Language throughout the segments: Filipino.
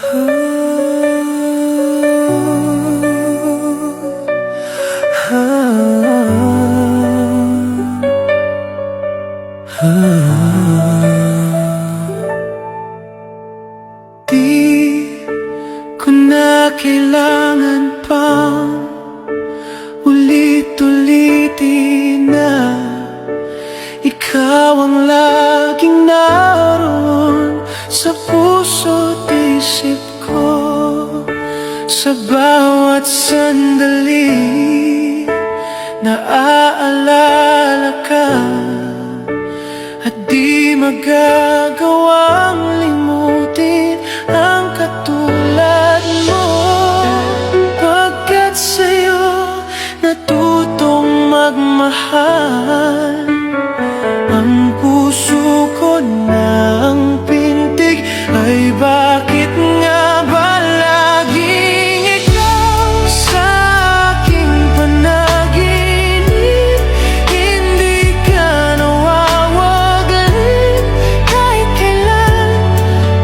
Di ko na kailangan pang ulit-ulitin na ikaw ang laging naroon sa puso't isip ko. Sa bawat sandali naaalala ka, at di magagawang limutin ang katulad mo. Pagkat sa'yo natutong magmahal, ang puso ko ng pintig ay bakit nga ba laging ikaw sa aking panaginip? Hindi ka nawawagalit kahit kailan.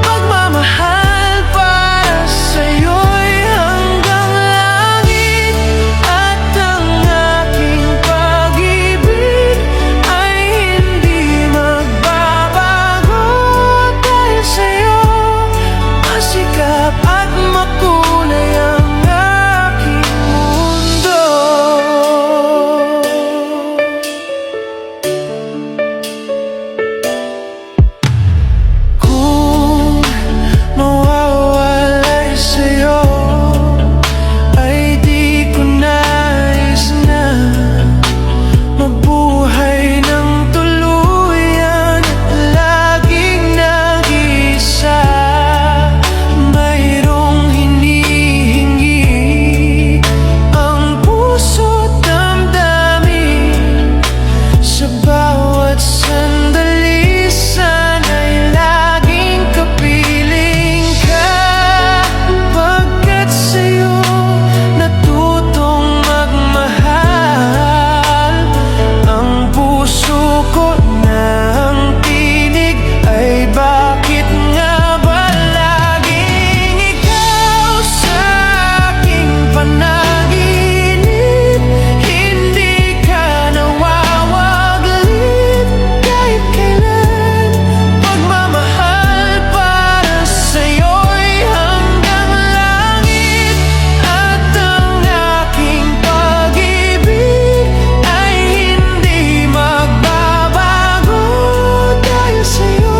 Pagmamahal para sa'yo'y hanggang langit, at ang aking pag-ibig ay hindi magbabago. Dahil sa'yo masikap at makulay ang aking mundo. Kung mawawalay sa'yo ay di ko nais na mabuhay ng tuluyan at laging nag-iisa. Mayroong hinihingi ang puso't damdamin. Sa bawat sandali sana'y laging kapiling ka. Pagkat sa'yo natutong magmahal, ang puso ko ng tinig ay bakit nga ba laging ikaw sa aking panaginip? Hindi ka nawawagalit kahit kailan. Pagmamahal para sa'yo'y hanggang langit, at ang aking pag-ibig ay hindi magbabago. Dahil sa'yo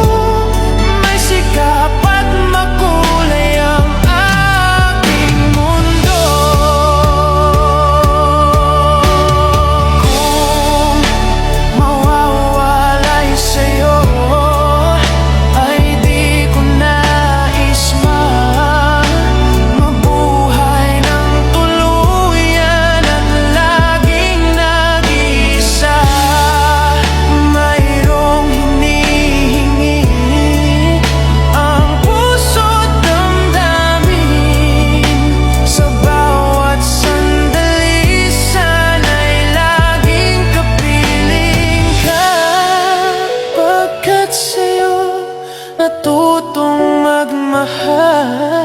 may sikap at makulay ang aking mundo. Kung mawawalay sa'yo ay di ko nais mabuhay ng tuluyan at laging nag-iisa. Mayroong hinihingi ang puso't damdamin. Sa bawat sandali sana'y laging kapiling ka. Pagkat sa'yo natutong magmahal,